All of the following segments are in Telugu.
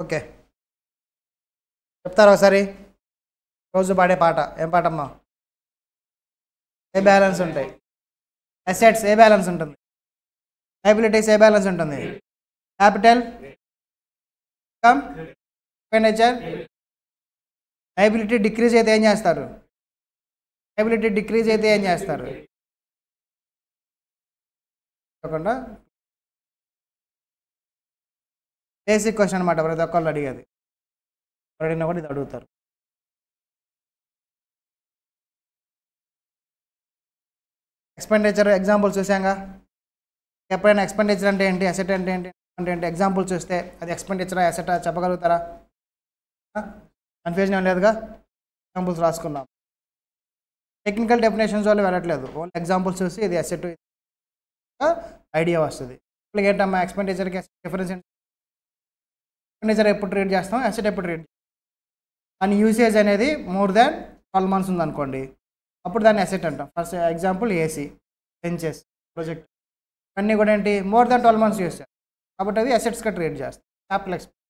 ఓకే. చెప్తారా ఒకసారి? రోజు పాడే పాట ఏం పాటమ్మా? ఏ బ్యాలెన్స్ ఉంటాయి? అసెట్స్ ఏ బ్యాలెన్స్ ఉంటుంది? లయబిలిటీస్ ఏ బ్యాలెన్స్ ఉంటుంది? Capital, income, expenditure. Liability decrease అయితే ఏం చేస్తారు? లయబిలిటీ డిక్రీజ్ అయితే ఏం చేస్తారు? కాకుండా బేసిక్ క్వశ్చన్ అనమాట, ప్రతి ఒక్కళ్ళు అడిగేది. అడిగినా కూడా ఇది అడుగుతారు. ఎక్స్పెండిచర్ ఎగ్జాంపుల్స్ చూసాంగా. ఎప్పుడైనా ఎక్స్పెండిచర్ అంటే ఏంటి, అసెట్ అంటే ఏంటి అంటే ఏంటి, ఎగ్జాంపుల్ చూస్తే అది ఎక్స్పెండిచరా అసెటా చెప్పగలుగుతారా? కన్ఫ్యూజన్ ఏం లేదుగా. ఎగ్జాంపుల్స్ రాసుకుందాం. టెక్నికల్ డెఫినేషన్స్ వాళ్ళు వెళ్ళట్లేదు, ఓన్లీ ఎగ్జాంపుల్స్ చూసి ఇది అసెట్ ఐడియా వస్తుంది. ఇప్పుడు ఏంటమ్మా ఎక్స్పెండిచర్కి డిఫరెన్స్ ఏంటి? ఎక్స్పెండిచర్ ఎప్పుడు ట్రీట్ చేస్తాం, అసెట్ ఎప్పుడు ట్రీట్ చేస్తాం. దాని యూసేజ్ అనేది మోర్ దాన్ 12 months ఉందనుకోండి, అప్పుడు దాన్ని అసెట్ అంటాం. First example AC, benches, project అన్నీ కూడా ఏంటి మోర్ దాన్ 12 months యూస్ చేస్తాం, కాబట్టి అవి అసెట్స్గా ట్రీట్ చేస్తాం. Capital expenditure.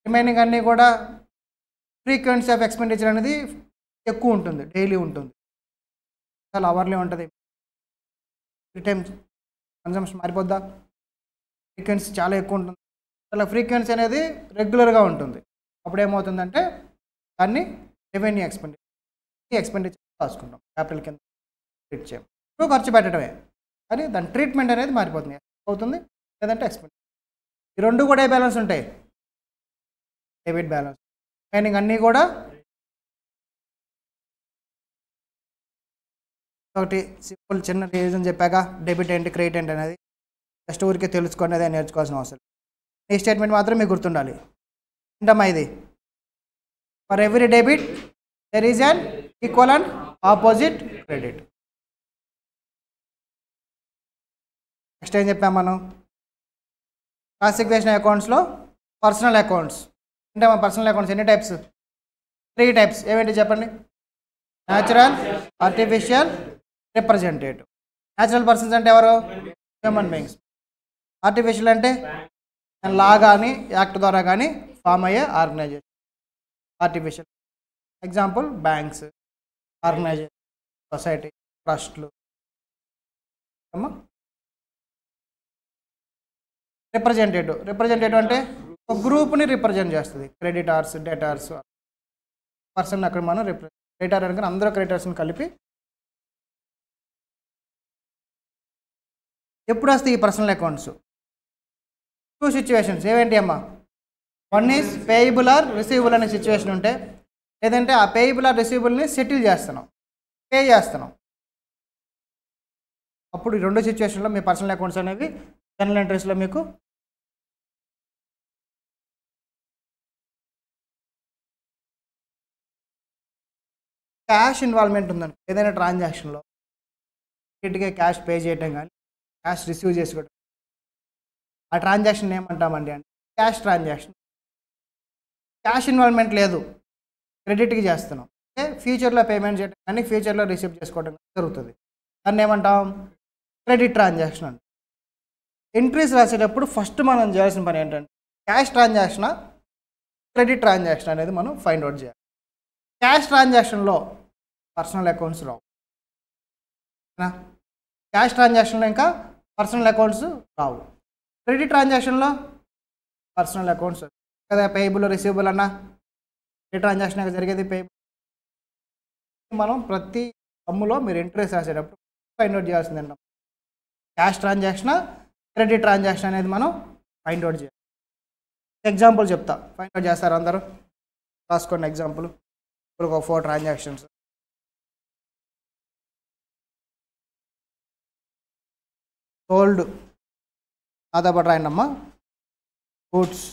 రిమైనింగ్ అన్నీ కూడా ఫ్రీక్వెన్సీ ఆఫ్ ఎక్స్పెండిచర్ అనేది ఎక్కువ ఉంటుంది, డైలీ ఉంటుంది, చాలా అవర్లీ ఉంటుంది. ఫ్రీ టైం కన్జంప్షన్ మారిపోద్దా? ఫ్రీక్వెన్సీ చాలా ఎక్కువ ఉంటుంది. అలా ఫ్రీక్వెన్సీ అనేది రెగ్యులర్గా ఉంటుంది. అప్పుడు ఏమవుతుందంటే దాన్ని రెవెన్యూ ఎక్స్పెండిచర్ రాసుకుంటాం, క్యాపిటల్ కింద ట్రీట్ చేయం. ఇప్పుడు ఖర్చు పెట్టడమే, కానీ దాని ట్రీట్మెంట్ అనేది మారిపోతుంది, అవుతుంది లేదంటే ఎక్స్పెండిచర్. ఈ రెండు కూడా ఏ బ్యాలెన్స్ ఉంటాయి? Debit balance. రిమైనింగ్ అన్నీ కూడా ఒకటి సింపుల్ చిన్న రీజన్ చెప్పాక, డెబిట్ ఏంటి క్రెడిట్ ఏంటి అనేది జస్ట్ ఊరికే తెలుసుకోండి, అదే నేర్చుకోవాల్సిన అవసరం. ఈ స్టేట్మెంట్ మాత్రం మీకు గుర్తుండాలి. ఏంటమ్మా ఇది? For every debit there is an equal and opposite credit. Next ఏం చెప్పాం మనం? క్లాసిఫికేషన్ అకౌంట్స్లో పర్సనల్ అకౌంట్స్ అంటే మా పర్సనల్ అకౌంట్స్ ఎన్ని టైప్స్? 3 types. ఏవేంటి చెప్పండి? Natural, artificial, representative. Natural persons అంటే ఎవరు? Human beings. ఆర్టిఫిషియల్ అంటే లా కానీ యాక్ట్ ద్వారా కానీ ఫామ్ అయ్యే organisation artificial. Example banks, organisation, society, ట్రస్ట్లు. రిప్రజెంటేటివ్ అంటే ఒక గ్రూప్ని రిప్రజెంట్ చేస్తుంది. క్రెడిటార్స్, డెటార్స్ పర్సన్ అక్కడ మనం క్రెడిటార్ అనుకుని అందరూ క్రెడిటార్స్ని కలిపి. ఎప్పుడు వస్తాయి ఈ పర్సనల్ అకౌంట్స్? 2 situations. ఏవేంటి అమ్మా? One is payable or receivable అనే సిచ్యువేషన్ ఉంటే, లేదంటే ఆ పేయబుల్ ఆర్ రిసీవబుల్ని సెటిల్ చేస్తున్నాం, పే చేస్తున్నాం. అప్పుడు ఈ 2 సిచ్యువేషన్లో మీ పర్సనల్ అకౌంట్స్ అనేవి జనరల్ ఎంట్రీస్లో మీకు క్యాష్ ఇన్వాల్వ్మెంట్ ఉందని ఏదైనా ట్రాన్సాక్షన్లో ఇటుకే క్యాష్ పే చేయటం కానీ క్యాష్ రిసీవ్ చేసుకోవడం, ఆ ట్రాన్సాక్షన్ ఏమంటామండి అంటే క్యాష్ ట్రాన్సాక్షన్. క్యాష్ ఇన్వాల్వ్మెంట్ లేదు, క్రెడిట్కి చేస్తున్నాం, అంటే ఫ్యూచర్లో పేమెంట్ చేయడం కానీ ఫ్యూచర్లో రిసీవ్ చేసుకోవడం కానీ జరుగుతుంది. దాన్ని ఏమంటాం? క్రెడిట్ ట్రాన్సాక్షన్ అంటే. ఎంట్రీస్ రాసేటప్పుడు ఫస్ట్ మనం చేయాల్సిన పని ఏంటంటే క్యాష్ ట్రాన్సాక్షనా క్రెడిట్ ట్రాన్సాక్షన్ అనేది మనం ఫైండ్ అవుట్ చేయాలి. క్యాష్ ట్రాన్సాక్షన్లో పర్సనల్ అకౌంట్స్ రావు, క్యాష్ ట్రాన్సాక్షన్లో ఇంకా పర్సనల్ అకౌంట్స్ రావు. క్రెడిట్ ట్రాన్సాక్షన్లో పర్సనల్ అకౌంట్స్ కదా, పేయబుల్ రిసీవబుల్ అన్న క్రెడిట్ ట్రాన్సాక్షన్ జరిగేది పేయబుల్. మనం ప్రతి సమ్ములో మీరు ఎంట్రీస్ రాసేటప్పుడు ఫైండ్ అవుట్ చేయాల్సింది ఏంటంటే క్యాష్ ట్రాన్సాక్షన్, క్రెడిట్ ట్రాన్సాక్షన్ అనేది మనం ఫైండ్ అవుట్ చేయాలి. ఎగ్జాంపుల్ చెప్తా, ఫైండ్ అవుట్ చేస్తారు అందరూ, రాసుకోండి. ఎగ్జాంపుల్ ఇప్పుడు ఒక 4 transactions. సోల్డ్ నాతో పాటు రాయండమ్మా. గూడ్స్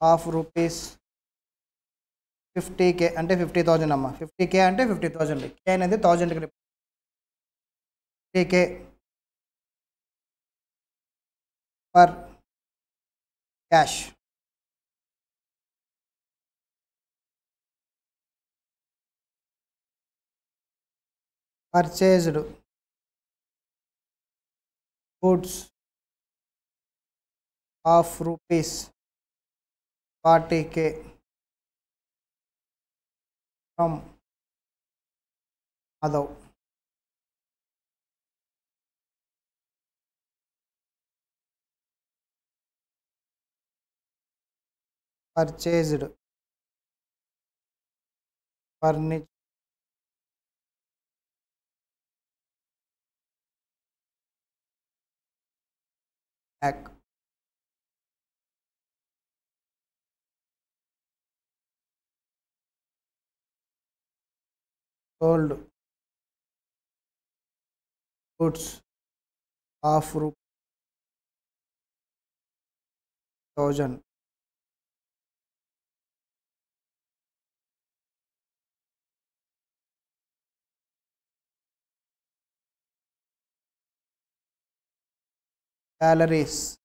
ఆఫ్ ₹50K అంటే 50,000 అమ్మా. 50K అంటే 50,000. కే అనేది 1000కి 50K for cash. Purchased goods of ₹50,000 40K from Madhav. Purchased furniture pack. Sold goods of ₹1,000. Salaries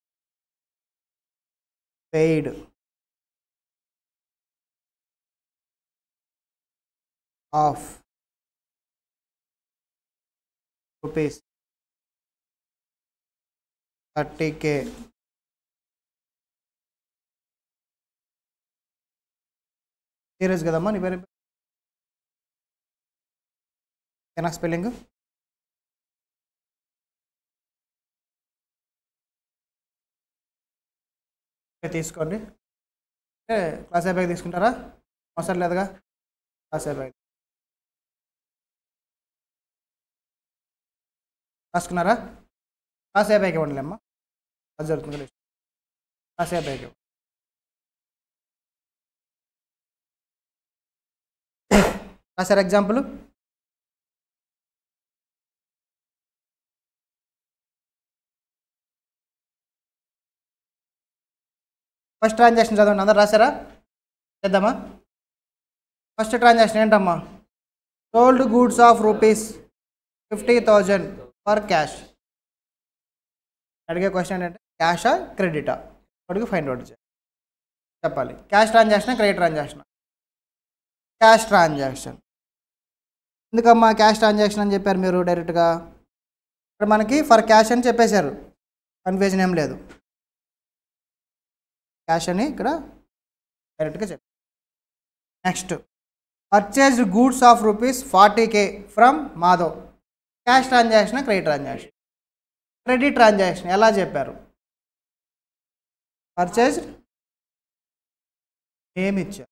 paid of ₹30K. Serious కదమ్మా నీ పేరు ఏనా స్పెల్లింగ్ తీసుకోండి క్లాస్ అయిపోయి తీసుకుంటారా అవసరం లేదుగా క్లాస్ అయిపోయి రాసుకున్నారా క్లాస్ అయిపోయాక ఇవ్వండి అమ్మా అది జరుగుతుంది క్లాస్ అయిపోయాక రాశారు ఎగ్జాంపుల్ ఫస్ట్ ట్రాన్సాక్షన్ చదవండి అందరు రాశారా చేద్దామా ఫస్ట్ ట్రాన్సాక్షన్ ఏంటమ్మా sold goods of ₹50,000 for cash అడిగే క్వశ్చన్ ఏంటంటే క్యాషా క్రెడిటా అడిగి ఫైండ్ అవుట్ చేయాలి చెప్పాలి cash transaction credit transaction cash transaction ఎందుకమ్మా క్యాష్ ట్రాన్సాక్షన్ అని చెప్పారు మీరు డైరెక్ట్గా ఇక్కడ మనకి ఫర్ క్యాష్ అని చెప్పేశారు కన్ఫ్యూజన్ ఏం లేదు క్యాష్ అని ఇక్కడ డైరెక్ట్గా చెప్పారు next purchased goods of ₹40K from Madhav cash transaction credit transaction credit transaction ఎలా చెప్పారు పర్చేజ్డ్ ఏమి ఇచ్చారు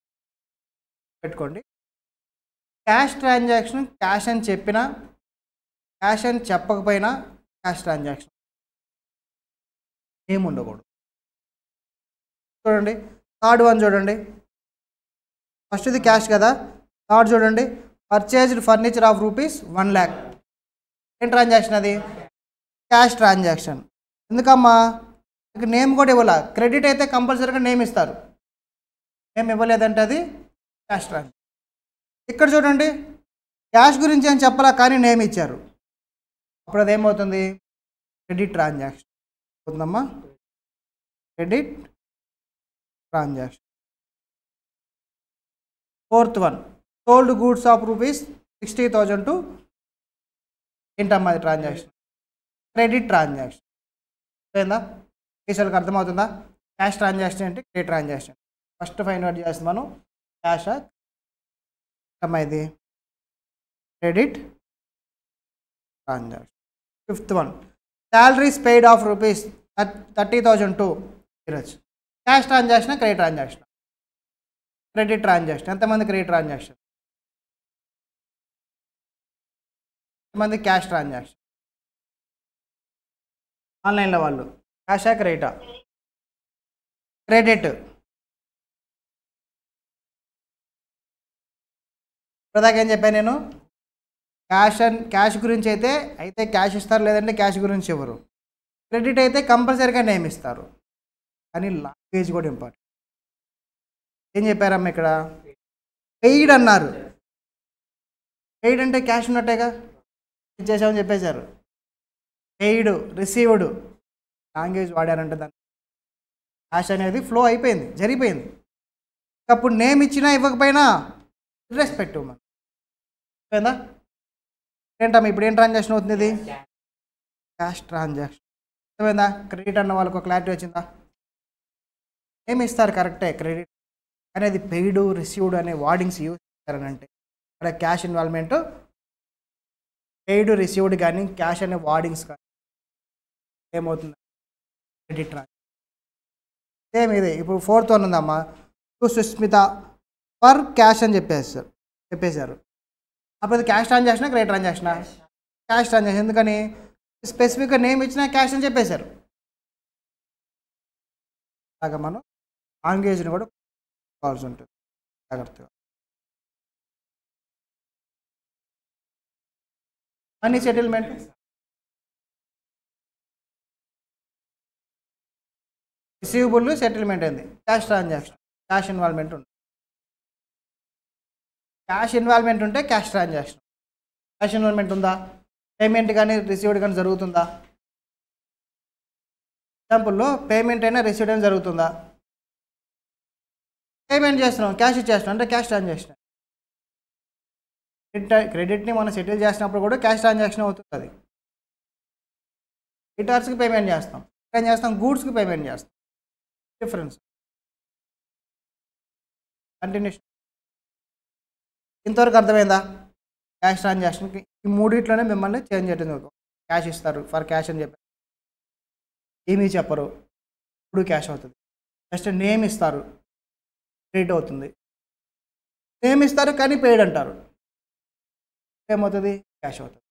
పెట్టుకోండి క్యాష్ ట్రాన్సాక్షన్ క్యాష్ అని చెప్పినా క్యాష్ అని చెప్పకపోయినా క్యాష్ ట్రాన్సాక్షన్ ఏమి ఉండకూడదు చూడండి థర్డ్ వన్ చూడండి ఫస్ట్ది క్యాష్ కదా థర్డ్ చూడండి పర్చేజ్డ్ ఫర్నిచర్ ఆఫ్ ₹1,00,000 ఏం ట్రాన్సాక్షన్ అది క్యాష్ ట్రాన్సాక్షన్ ఎందుకమ్మా ఇక్కడ నేమ్ కూడా ఇవ్వాల క్రెడిట్ అయితే కంపల్సరీగా నేమ్ ఇస్తారు నేమ్ ఇవ్వలేదంటే అది క్యాష్ ట్రాన్సాక్షన్ ఇక్కడ చూడండి క్యాష్ గురించి ఏం చెప్పాలా కానీ నేమ్ ఇచ్చారు అప్పుడు అది ఏమవుతుంది క్రెడిట్ ట్రాన్సాక్షన్ అవుతుందమ్మా credit transaction fourth one sold goods of ₹60,000 to ఏంటమ్మా అది ట్రాన్సాక్షన్ క్రెడిట్ ట్రాన్సాక్షన్ అయిందా వాళ్ళకి అర్థమవుతుందా క్యాష్ ట్రాన్సాక్షన్ అంటే credit transaction first find out చేస్తాం మనం క్యాష్ అమ్మా ఇది credit transaction fifth one salaries paid of ₹30,000 to ఈరోజు cash transaction credit transaction credit transaction ఎంతమంది క్రెడిట్ ట్రాన్సాక్షన్ ఎంతమంది క్యాష్ ట్రాన్సాక్షన్ ఆన్లైన్లో వాళ్ళు క్యాషా క్రెడిటా క్రెడిట్ ఇప్పటిదాకా ఏం చెప్పాను నేను క్యాష్ గురించి అయితే క్యాష్ ఇస్తారు లేదంటే క్యాష్ గురించి ఇవ్వరు క్రెడిట్ అయితే కంపల్సరీగా నేమ్ ఇస్తారు కానీ లాంగ్వేజ్ కూడా ఇంపార్టెంట్ ఏం చెప్పారమ్మా ఇక్కడ పెయిడ్ అన్నారు పెయిడ్ అంటే క్యాష్ ఉన్నట్టేగా ఇచ్చేసామని చెప్పేశారు పెయిడ్ రిసీవ్డ్ లాంగ్వేజ్ వాడారంటే దాన్ని క్యాష్ అనేది ఫ్లో అయిపోయింది జరిగిపోయింది అప్పుడు నేమ్ ఇచ్చినా ఇవ్వకపోయినా రెస్పెక్ట్ మనం ఓకేనా ఏంటమ్మా ఇప్పుడు ఏం ట్రాన్సాక్షన్ అవుతుంది ఇది క్యాష్ ట్రాన్సాక్షన్ అర్థమైందా క్రెడిట్ అన్న వాళ్ళకు క్లారిటీ వచ్చిందా ఏమి ఇస్తారు కరెక్టే క్రెడిట్ కానీ అది పెయిడ్ రిసీవ్డ్ అనే వార్డింగ్స్ యూజ్ చేశారనంటే అక్కడ క్యాష్ ఇన్వాల్వ్మెంట్ పెయిడ్ రిసీవ్డ్ కానీ క్యాష్ అనే వార్డింగ్స్ కానీ ఏమవుతుంది క్రెడిట్ ట్రాన్సాక్షన్. సేమ్ ఇది ఇప్పుడు 4th వన్ ఉందమ్మా, టు సుస్మిత ఫర్ క్యాష్ అని చెప్పేశారు. అప్పుడు అది క్యాష్ ట్రాన్సాక్షనా క్రెడిట్ ట్రాన్సాక్షనా? Cash transaction. ఎందుకని స్పెసిఫిక్గా నేమ్ ఇచ్చినా క్యాష్ అని చెప్పేశారు. అలాగా మనం లాంగ్వేజ్ని కూడా కావాల్సి ఉంటుంది జాగ్రత్తగా. మనీ సెటిల్మెంట్ రిసీవబుల్ సెటిల్మెంట్ అయింది, క్యాష్ ట్రాన్సాక్షన్, క్యాష్ ఇన్వాల్వ్మెంట్ ఉంది. క్యాష్ ఇన్వాల్వ్మెంట్ ఉంటే క్యాష్ ట్రాన్సాక్షన్. క్యాష్ ఇన్వాల్వ్మెంట్ ఉందా? పేమెంట్ కానీ రిసీవ్డ్ కానీ జరుగుతుందా? ఎగ్జాంపుల్లో పేమెంట్ అయినా రిసీవ్డ్ అయినా జరుగుతుందా? పేమెంట్ చేస్తున్నాం, క్యాష్ ఇచ్చేస్తున్నాం అంటే క్యాష్ ట్రాన్సాక్షన్. క్రెడిట్ని మనం సెటిల్ చేసినప్పుడు కూడా క్యాష్ ట్రాన్సాక్షన్ అవుతుంది. అది రిటార్స్కి పేమెంట్ చేస్తాం, ఏం చేస్తాం గూడ్స్కి పేమెంట్ చేస్తాం. Difference continuation. ఇంతవరకు అర్థమైందా? క్యాష్ ట్రాన్సాక్షన్కి ఈ మూడిట్లోనే మిమ్మల్ని చేంజ్ చేయడం జరుగుతుంది. క్యాష్ ఇస్తారు, ఫర్ క్యాష్ అని చెప్పారు, ఏమీ చెప్పరు, ఇప్పుడు క్యాష్ అవుతుంది. జస్ట్ నేమ్ ఇస్తారు, క్రెడిట్ అవుతుంది. నేమ్ ఇస్తారు కానీ పెయిడ్ అంటారు, ఏమవుతుంది? క్యాష్ అవుతుంది.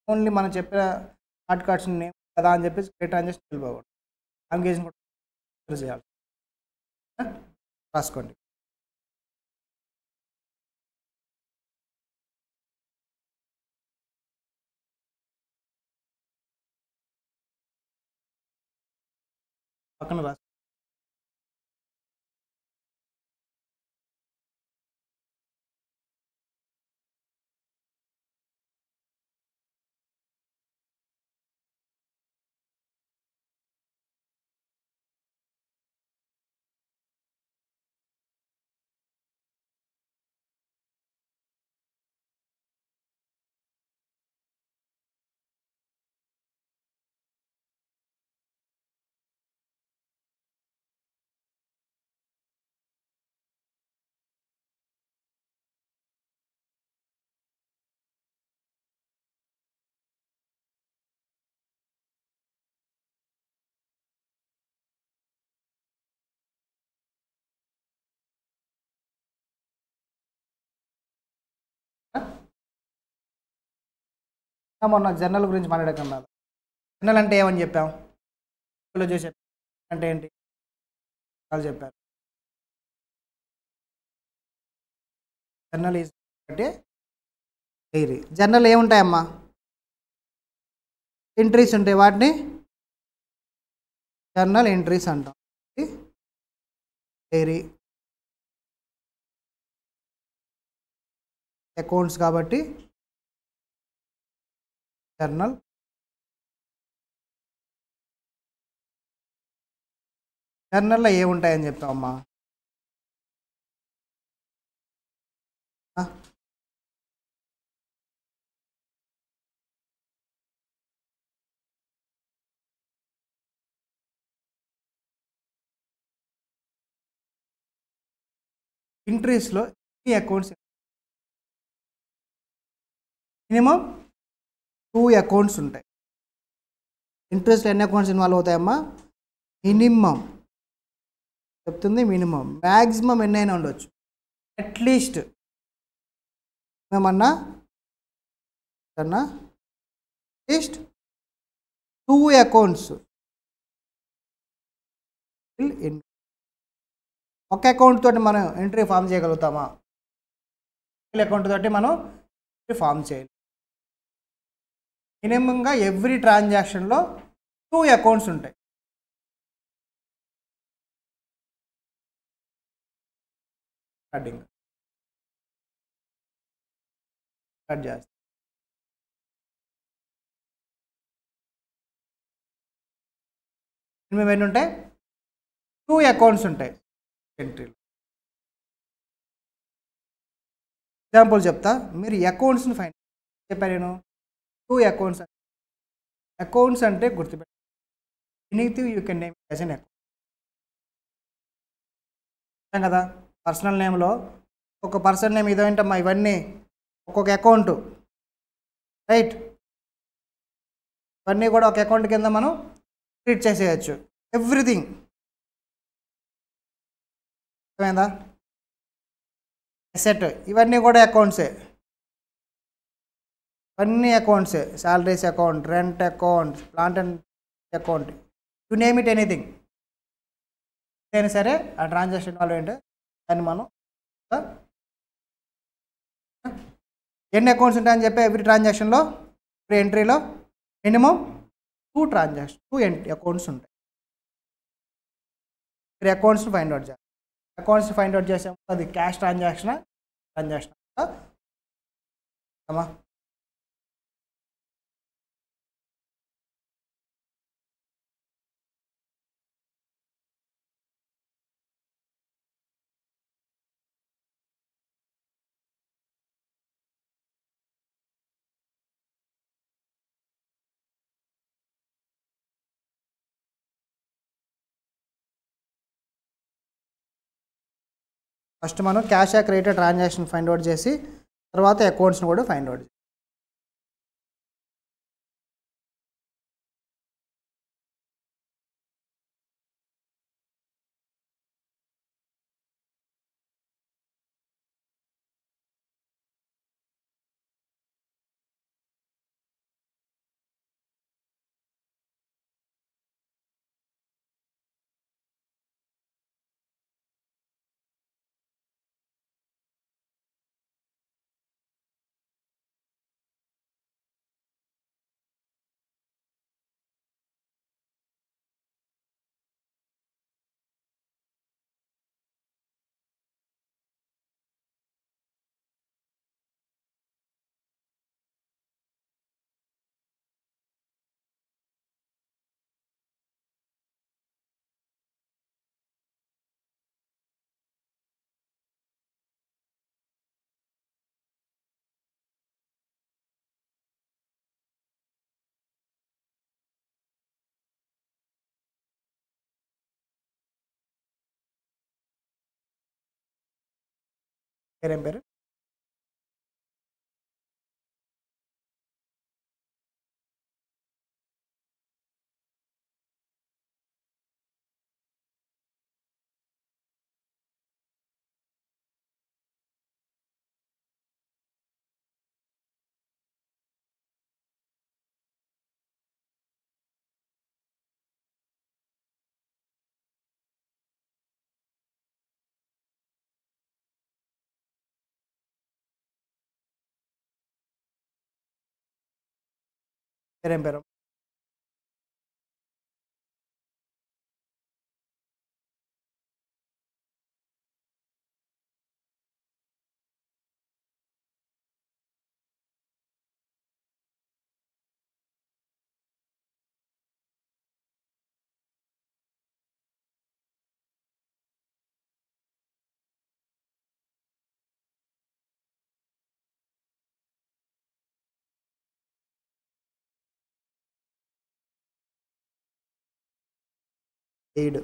ఓన్లీ మనం చెప్పిన స్మార్ట్ కార్డ్స్ నేమ్ కదా అని చెప్పేసి క్రెడిట్ ట్రాన్సాక్షన్ వెళ్ళిపోకూడదు. లాంగ్వేజ్ని కూడా చేయాలి. రాసుకోండి. పక్కన రాసుకోండి. మొన్న జర్నల్ గురించి మాట్లాడకుండా, జర్నల్ అంటే ఏమని చెప్పాం? చేసే అంటే ఏంటి వాళ్ళు చెప్పారు. జర్నల్ ఈజ్ అంటే డైరీ. జర్నల్ ఏముంటాయమ్మా? ఎంట్రీస్ ఉంటాయి, వాటిని జర్నల్ ఎంట్రీస్ అంటాం. డైరీ అకౌంట్స్ కాబట్టి జర్నల్. జర్నల్లో ఏముంటాయని చెప్తామమ్మా? ఎంట్రీస్లో ఈ అకౌంట్స్ మినిమం 2 అకౌంట్స్ ఉంటాయి. ఇంట్రెస్ట్లో ఎన్ని అకౌంట్స్ ఇన్వాల్వ్ అవుతాయమ్మా? మినిమం చెప్తుంది, మినిమం. మ్యాక్సిమం ఎన్నైనా ఉండొచ్చు, అట్లీస్ట్ ఏమన్నా అట్లీస్ట్ 2 అకౌంట్స్. ఒక అకౌంట్ తోటి మనం ఎంట్రీ ఫామ్ చేయగలుగుతామా? అకౌంట్ తోటి మనం ఎంట్రీ ఫామ్ చేయాలి. మినిమంగా ఎవ్రీ ట్రాన్సాక్షన్లో 2 అకౌంట్స్ ఉంటాయి. స్టార్టింగ్ స్టార్ట్ చేస్తాం. మినిమం ఎన్ని ఉంటాయి? 2 అకౌంట్స్ ఉంటాయి ఎంట్రీలో. ఎగ్జాంపుల్ చెప్తా, మీరు అకౌంట్స్ని ఫైండ్ చెప్పాను నేను. 2 అకౌంట్స్. అకౌంట్స్ అంటే గుర్తుపెట్టు, anything you can name as an account. కదా పర్సనల్ నేమ్లో ఒక పర్సన్ నేమ్ ఇదేంటమ్మా ఇవన్నీ ఒక్కొక్క అకౌంట్ రైట్, ఇవన్నీ కూడా ఒక అకౌంట్ కింద మనం ట్రీట్ చేసేయచ్చు ఎవ్రీథింగ్. అర్థమైందా? అసెట్ ఇవన్నీ కూడా అకౌంట్సే, ఇవన్నీ అకౌంట్సే, salaries account, rent account, plant and account, to name it anything అయినా సరే ఆ ట్రాన్సాక్షన్ ఇన్వాల్వ్ ఏంటో దాన్ని మనం ఎన్ని అకౌంట్స్ ఉంటాయని చెప్పి ఎవ్రీ ట్రాన్సాక్షన్లో ఎవ్రీ ఎంట్రీలో మినిమం 2 అకౌంట్స్ ఉంటాయి. మీరు అకౌంట్స్ని ఫైండ్ అవుట్ చేయాలి. అకౌంట్స్ని ఫైండ్ అవుట్ చేసాము అది క్యాష్ ట్రాన్సాక్షన్ అమ్మా. ఫస్ట్ మనం cash credit transaction find out చేసి తర్వాత అకౌంట్స్ని కూడా ఫైండ్ అవుట్ చేయాలి. పేరేం పేరు? పేరేం పేరు? ఎయిడ్.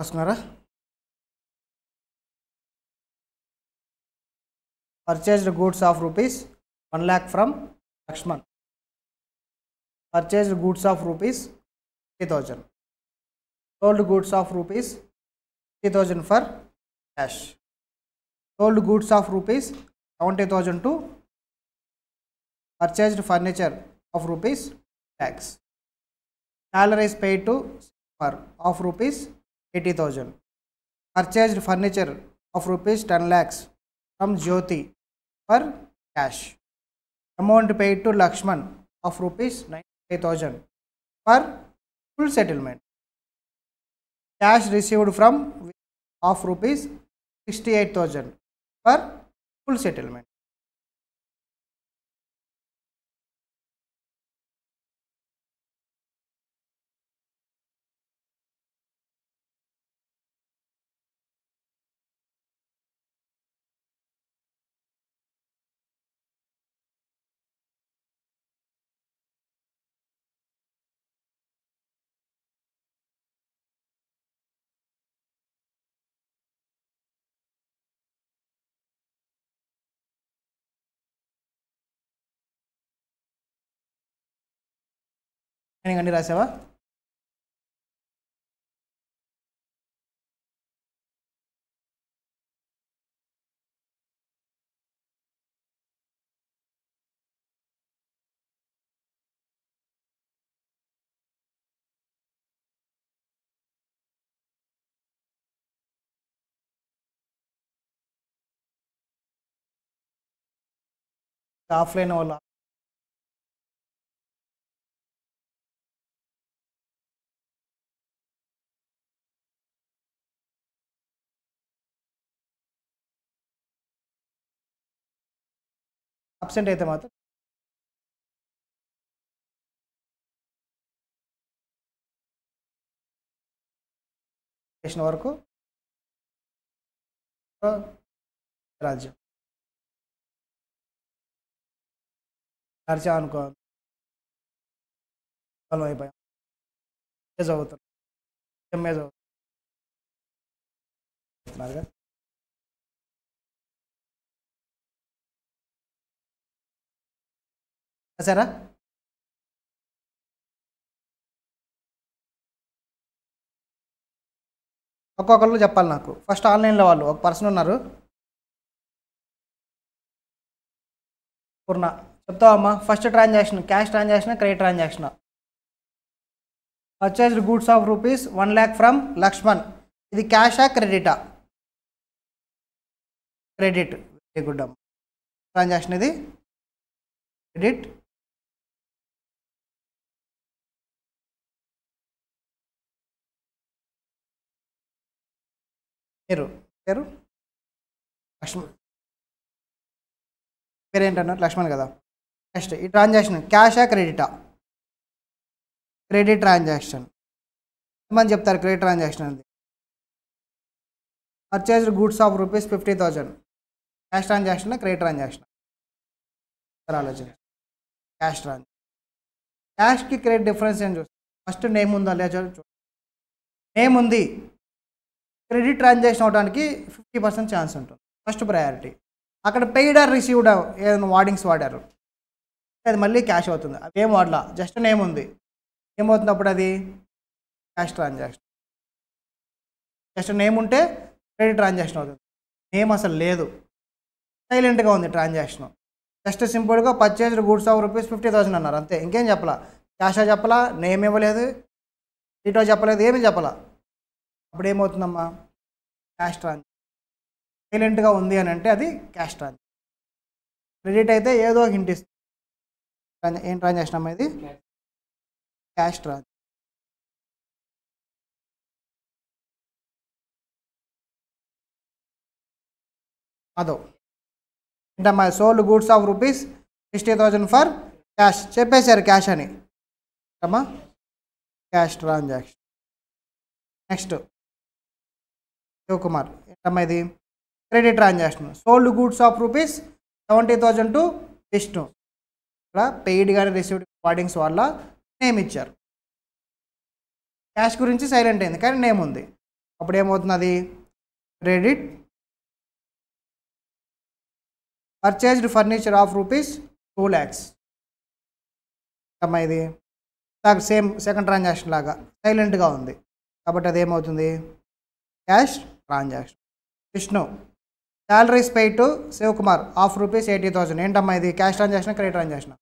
వస్తున్నారా? Purchased goods of rupees 1 lakh from Lakshman. Purchased goods of rupees 50,000. Sold goods of rupees 50,000 for cash. Sold goods of rupees 70,000 to purchased furniture of rupees lakhs. Salary is paid to of rupees 80,000. Purchased furniture of rupees 10 lakhs from Jyoti for cash. Amount paid to Lakshman of rupees 95,000 for full settlement. Cash received from of rupees 68,000 for full settlement. అన్ని రాసావా? ఆఫ్లైన్ వల్ల అబ్సెంట్ అయితే మాత్రం చేసిన వరకు రాజ్యం నడిచా అనుకో అయిపోయాం అవుతారు ఎంఏజ్ అవుతున్నారు. సరే ఒక్కొక్కరు చెప్పాలి నాకు. ఫస్ట్ ఆన్లైన్లో వాళ్ళు ఒక పర్సన్ ఉన్నారు, పూర్ణ చెప్తావమ్మా. First transaction cash transaction, credit transaction. Purchased goods of rupees 1 lakh from Lakshman. ఇది క్యాషా క్రెడిటా? క్రెడిట్. వెరీ గుడ్ అమ్మ. ట్రాన్సాక్షన్ ఇది క్రెడిట్. పేరు లక్ష్మణ్. పేరేంటన్నారు? లక్ష్మణ్ కదా. నెక్స్ట్ ఈ ట్రాన్సాక్షన్ క్యాషా క్రెడిటా? Credit transaction. ఎంతమంది చెప్తారు క్రెడిట్ ట్రాన్సాక్షన్ అది? Purchased goods of rupees 50,000 cash transaction, credit transaction? ఆలోచన. Cash transaction. క్యాష్కి క్రెడిట్ డిఫరెన్స్ ఏం చూస్తాం? ఫస్ట్ నేమ్ ఉందా లేదా చూడండి. నేమ్ ఉంది, క్రెడిట్ ట్రాన్సాక్షన్ అవడానికి 50% ఛాన్స్ ఉంటుంది, ఫస్ట్ ప్రయారిటీ. అక్కడ పెయిడ్ ఆర్ రిసీవ్డ్ ఏదైనా వార్డింగ్స్ వాడారు, అది మళ్ళీ క్యాష్ అవుతుంది. అదేం వాడలా, జస్ట్ నేమ్ ఉంది. ఏమవుతుంది అప్పుడు? అది క్యాష్ ట్రాన్సాక్షన్. జస్ట్ నేమ్ ఉంటే క్రెడిట్ ట్రాన్సాక్షన్ అవుతుంది. నేమ్ అసలు లేదు, సైలెంట్గా ఉంది ట్రాన్సాక్షన్. జస్ట్ సింపుల్గా పర్చేజ్డ్ గూడ్స్ ఆఫ్ రూపీస్ 50,000 అన్నారు, అంతే. ఇంకేం చెప్పలా, క్యాషా చెప్పలా, నేమ్ ఇవ్వలేదు, డీటో చెప్పలేదు, ఏమీ చెప్పలా. అప్పుడు ఏమవుతుందమ్మా? Cash transaction. సైలెంట్గా ఉంది అని అంటే అది క్యాష్ ట్రాన్సాక్షన్. క్రెడిట్ అయితే ఏదో హింట్ ఇస్తుంది. ఏం ట్రాన్సాక్షన్ అమ్మా ఇది? Cash transaction. అదో ఏంటమ్మా? Sold goods of rupees 60,000 for cash. చెప్పేశారు క్యాష్ అని అమ్మా, క్యాష్ ట్రాన్సాక్షన్. నెక్స్ట్ శివకుమార్. ఏంటమ్మా ఇది? Credit transaction. Sold goods of rupees 70,000 to Vishnu. ఇక్కడ పెయిడ్ కానీ రిసీవ్డ్ వార్డింగ్స్ వల్ల నేమ్ ఇచ్చారు. క్యాష్ గురించి సైలెంట్ అయింది కానీ నేమ్ ఉంది. అప్పుడు ఏమవుతుంది? అది credit. Purchased furniture of rupees 2 lakhs అమ్మా ఇది సేమ్ సెకండ్ ట్రాన్సాక్షన్ లాగా సైలెంట్గా ఉంది కాబట్టి అది ఏమవుతుంది cash transaction. Vishnu salaries paid to Shivakumar of rupees 80,000. ఏంటమ్మా ఇది cash transaction credit transaction?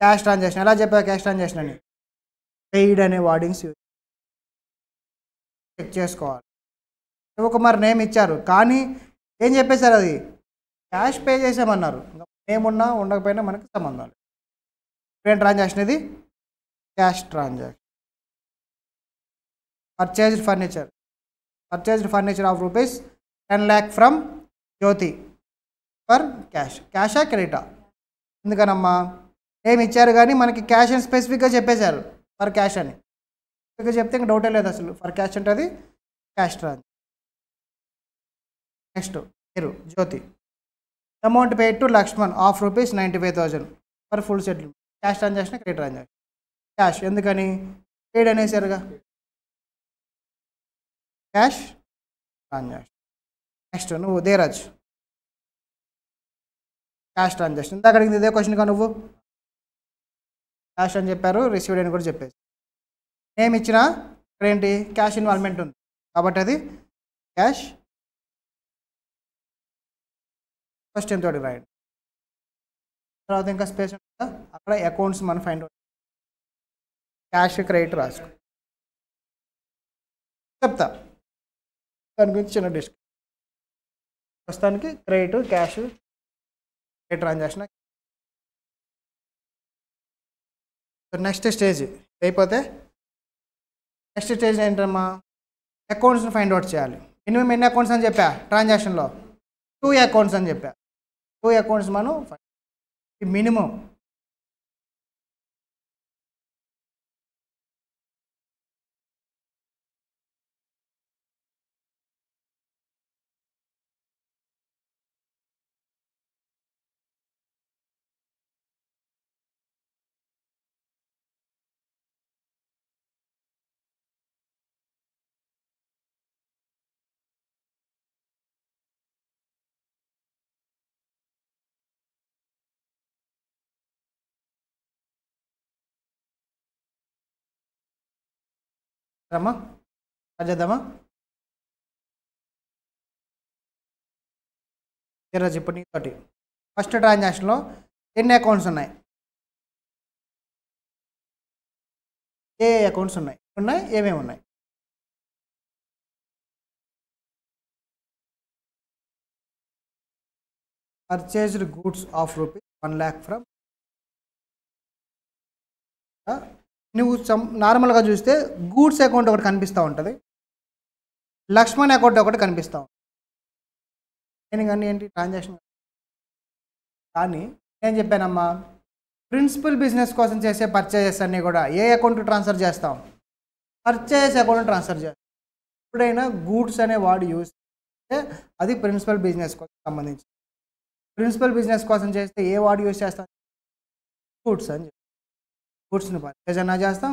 Cash transaction. ఎలా చెప్పావు క్యాష్ ట్రాన్సాక్షన్ అని? పెయిడ్ అనే వార్డింగ్స్ చెక్ చేసుకోవాలి. శివకుమార్ నేమ్ ఇచ్చారు కానీ ఏం చెప్పేశారు, అది క్యాష్ పే చేసామన్నారు. నేమ్ ఉన్నా ఉండకపోయినా మనకి సంబంధాలు. ఏం ట్రాన్సాక్షన్ ఇది? Cash transaction. Purchased furniture of rupees 10 lakh from Jyothi for cash. క్యాషా క్రెడిటా? ఎందుకనమ్మా ఏమి ఇచ్చారు కానీ మనకి క్యాష్ అని స్పెసిఫిక్గా చెప్పేశారు, ఫర్ క్యాష్ అని. స్పెసిఫిక్గా చెప్తే ఇంకా డౌటే లేదు అసలు. ఫర్ క్యాష్ అంటే అది క్యాష్ ట్రాన్సాక్షన్. నెక్స్ట్ మీరు Jyoti amount paid to Laxman of rupees 95,000 for full settlement. Cash transaction credit transaction? Cash. ఎందుకని? పేడ్ అనేసారుగా, క్యాష్ ట్రాన్సాక్షన్. నెక్స్ట్ నువ్వు ధీరజ్ క్యాష్ ట్రాన్సాక్షన్. ఇందాక అడిగింది ఇదే క్వశ్చన్గా నువ్వు క్యాష్ అని చెప్పారు, రిసీవ్డ్ అని కూడా చెప్పేసి. నేమ్ ఇచ్చిన ఇక్కడ ఏంటి క్యాష్ ఇన్వాల్వ్మెంట్ ఉంది కాబట్టి అది క్యాష్. ఫస్ట్ ఎంత రాయండి. తర్వాత ఇంకా స్పేస్ ఉంటుందా అక్కడ అకౌంట్స్ మనం ఫైండ్ అవుట్. క్యాష్ క్రెడిట్ రాసుకో చెప్తా, దాని గురించి చిన్న డిస్కస్. ప్రస్తుతానికి credit cash credit transaction. Next stage అయిపోతే నెక్స్ట్ స్టేజ్ ఏంటమ్మా, అకౌంట్స్ని ఫైండ్ అవుట్ చేయాలి. మినిమం ఎన్ని అకౌంట్స్ అని చెప్పా ట్రాన్సాక్షన్లో? 2 అకౌంట్స్ అని చెప్పా. 2 అకౌంట్స్ మనం మినిమం. రమ్మా చేద్దామా? ఈరోజు ఇప్పుడు నీతోటి ఫస్ట్ ట్రాన్సాక్షన్లో ఎన్ని అకౌంట్స్ ఉన్నాయి, ఏ అకౌంట్స్ ఉన్నాయి ఏమేమి ఉన్నాయి? Purchased goods of rupees 1 lakh from. నువ్వు నార్మల్గా చూస్తే గూడ్స్ అకౌంట్ ఒకటి కనిపిస్తూ ఉంటుంది, లక్ష్మణ్ అకౌంట్ ఒకటి కనిపిస్తూ ఉంటుంది. నేను కానీ ఏంటి ట్రాన్సాక్షన్. కానీ నేను చెప్పానమ్మా ప్రిన్సిపల్ బిజినెస్ కోసం చేసే పర్చేజెస్ అన్నీ కూడా ఏ అకౌంట్ ట్రాన్స్ఫర్ చేస్తాం? పర్చేజ్ అకౌంట్ ట్రాన్స్ఫర్ చేస్తాం. ఎప్పుడైనా గూడ్స్ అనే వాడు యూజ్ చేస్తే అది ప్రిన్సిపల్ బిజినెస్ కోసం సంబంధించి. ప్రిన్సిపల్ బిజినెస్ కోసం చేస్తే ఏ వాడు యూజ్ చేస్తాం? గూడ్స్ అని చెప్పి. గూడ్స్ని పర్చేజ్ అన్నా చేస్తాం,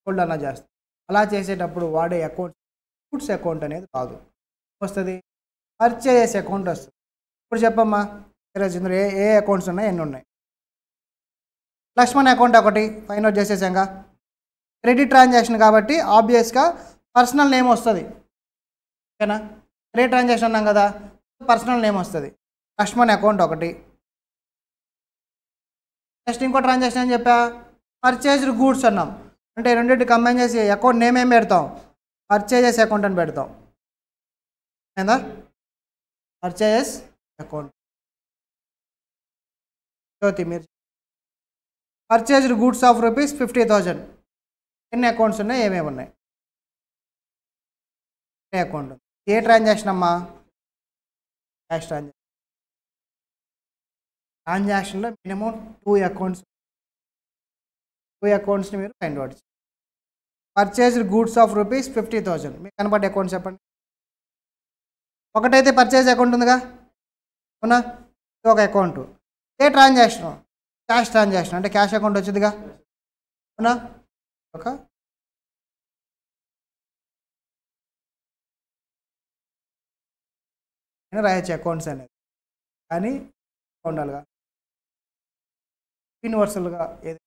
గోల్డ్ అన్నా చేస్తాం. అలా చేసేటప్పుడు వాడే అకౌంట్ గూడ్స్ అకౌంట్ అనేది కాదు, వస్తుంది పర్చేజ్ అకౌంట్ వస్తుంది. ఇప్పుడు చెప్పమ్మా ఇందులో ఏ అకౌంట్స్ ఉన్నాయి ఎన్ని ఉన్నాయి? లక్ష్మణ్ అకౌంట్ ఒకటి ఫైండ్ అవుట్ చేసేసాంగా. క్రెడిట్ ట్రాన్సాక్షన్ కాబట్టి ఆబ్వియస్గా పర్సనల్ నేమ్ వస్తుంది, ఓకేనా? క్రెడిట్ ట్రాన్సాక్షన్ అన్నాం కదా, పర్సనల్ నేమ్ వస్తుంది. లక్ష్మణ్ అకౌంట్ ఒకటి. నెక్స్ట్ ఇంకో ట్రాన్సాక్షన్ అని చెప్పా పర్చేజ్డ్ గూడ్స్ అన్నాం, అంటే రెండింటి కంబైన్ చేసి అకౌంట్ నేమ్ ఏం పెడతాం? పర్చేజెస్ అకౌంట్ అని పెడతాం, ఏందా? Purchases account. జ్యోతి మీరు పర్చేజ్డ్ గూడ్స్ ఆఫ్ రూపీస్ 50,000 ఎన్ని అకౌంట్స్ ఉన్నాయి ఏమేమి ఉన్నాయి? ఏ అకౌంట్? ఏ ట్రాన్సాక్షన్ అమ్మా? Cash transaction. ట్రాన్సాక్షన్లో మినిమం 2 అకౌంట్స్ని మీరు ఫైండ్ అవుట్ చేయండి. పర్చేజ్డ్ గూడ్స్ ఆఫ్ రూపీస్ 50,000 మీకు కనపడే అకౌంట్ చెప్పండి. ఒకటైతే పర్చేజ్ అకౌంట్ ఉందిగా, అవునా? ఒక అకౌంట్. ఏ ట్రాన్సాక్షన్? క్యాష్ ట్రాన్సాక్షన్, అంటే క్యాష్ అకౌంట్ వచ్చిందిగా, అవునా? ఒక రాయొచ్చు అకౌంట్స్ అనేది, కానీ ఉండాలిగా. యూనివర్సల్గా ఏది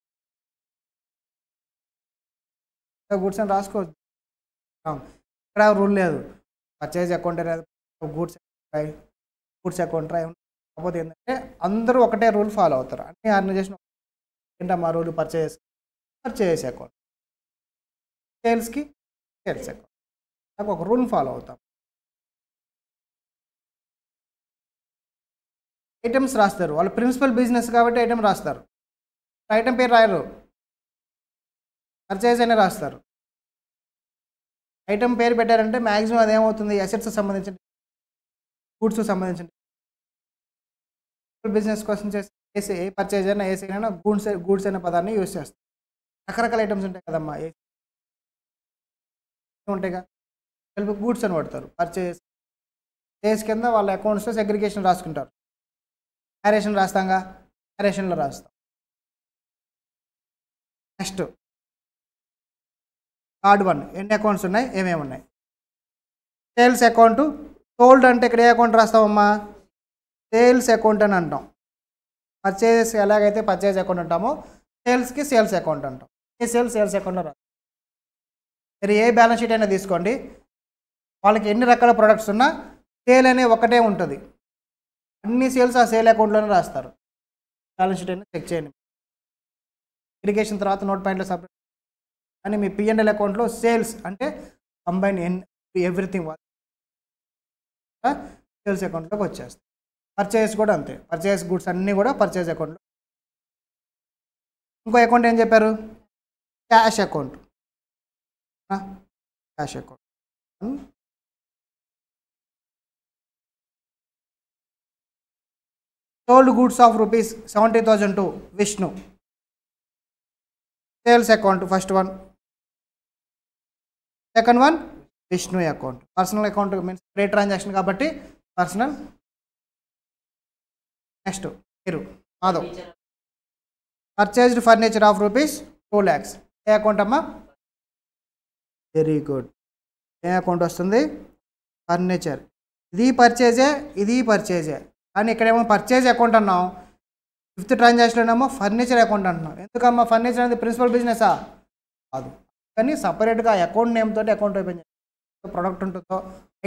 గూడ్స్ అని రాసుకోవచ్చు. ఇక్కడ రూల్ లేదు. పర్చేజ్ అకౌంట్ అనేది గూడ్స్ గూడ్స్ అకౌంట్ కాకపోతే ఏంటంటే అందరూ ఒకటే రూల్ ఫాలో అవుతారు. అన్ని ఆర్గనైజేషన్ ఏంటమ్మా రూల్ పర్చేజ్ అకౌంట్, సేల్స్కి సేల్స్ అకౌంట్, నాకు ఒక రూల్ ఫాలో అవుతాం. ఐటమ్స్ రాస్తారు, వాళ్ళు ప్రిన్సిపల్ బిజినెస్ కాబట్టి ఐటమ్ రాస్తారు. ఐటమ్ పేరు రాయరు, పర్చేజ్ అనే రాస్తారు. ఐటమ్ పేరు పెట్టారంటే మ్యాక్సిమం అదేమవుతుంది, అసెట్స్ సంబంధించిన గూడ్స్ సంబంధించిన బిజినెస్ కోసం చేసే ఏ పర్చేజ్ అయినా ఏసీ అయినా గూడ్స్ అనే పదాన్ని యూజ్ చేస్తారు. రకరకాల ఐటమ్స్ ఉంటాయి కదమ్మా, ఉంటాయిగా, కలిపి గూడ్స్ అని పడతారు. పర్చేజ్ సేల్స్ కింద వాళ్ళ అకౌంట్స్లో సెగ్రిగేషన్ రాసుకుంటారు. నేరేషన్ రాస్తాంగా, నేరేషన్లో రాస్తాం. నెక్స్ట్ థర్డ్ వన్, ఎన్ని అకౌంట్స్ ఉన్నాయి, ఏమేమి ఉన్నాయి. Sales account. సోల్డ్ అంటే ఇక్కడ ఏ అకౌంట్ రాస్తామమ్మా, సేల్స్ అకౌంట్ అని అంటాం. పర్చేజ్ ఎలాగైతే పర్చేజ్ అకౌంట్ అంటామో సేల్స్కి సేల్స్ అకౌంట్ అంటాం. ఈ సేల్స్ అకౌంట్లో రాస్తాం. మీరు ఏ బ్యాలెన్స్ షీట్ అయినా తీసుకోండి, వాళ్ళకి ఎన్ని రకాల ప్రొడక్ట్స్ ఉన్నా సేల్ అనే ఒకటే ఉంటుంది. అన్ని సేల్స్ ఆ సేల్ అకౌంట్లోనే రాస్తారు. బ్యాలెన్స్ షీట్ అయినా చెక్ చేయండి. ఇరిగేషన్ తర్వాత నోట్ పాయింట్లో సపరేట్, కానీ మీ P&L అకౌంట్లో సేల్స్ అంటే కంబైన్ ఎవ్రీథింగ్ సేల్స్ అకౌంట్లోకి వచ్చేస్తుంది. పర్చేస్ కూడా అంతే, పర్చేస్ గూడ్స్ అన్నీ కూడా పర్చేస్ అకౌంట్లో. ఇంకో అకౌంట్ ఏం చెప్పారు, cash account. Cash account sold goods of ₹70,000 to Vishnu. Sales account first one. Second one Vishnu account. Personal account means pray transaction కాబట్టి పర్సనల్. నెక్స్ట్ మీరు Madhav. Purchased furniture of ₹2 lakhs. A account అమ్మా, వెరీ గుడ్. ఏ అకౌంట్ వస్తుంది, ఫర్నిచర్. ఇది పర్చేజే, కానీ ఇక్కడేమో పర్చేజ్ అకౌంట్ అన్నాం. ఫిఫ్త్ ట్రాన్సాక్షన్లోనేమో ఫర్నిచర్ అకౌంట్ అంటున్నాం. ఎందుకమ్మా, ఫర్నిచర్ అనేది ప్రిన్సిపల్ బిజినెసా కాదు, కానీ సపరేట్గా అకౌంట్ నేమ్ తోటి అకౌంట్ ఓపెన్ చేస్తాం. ప్రొడక్ట్ ఉంటుందో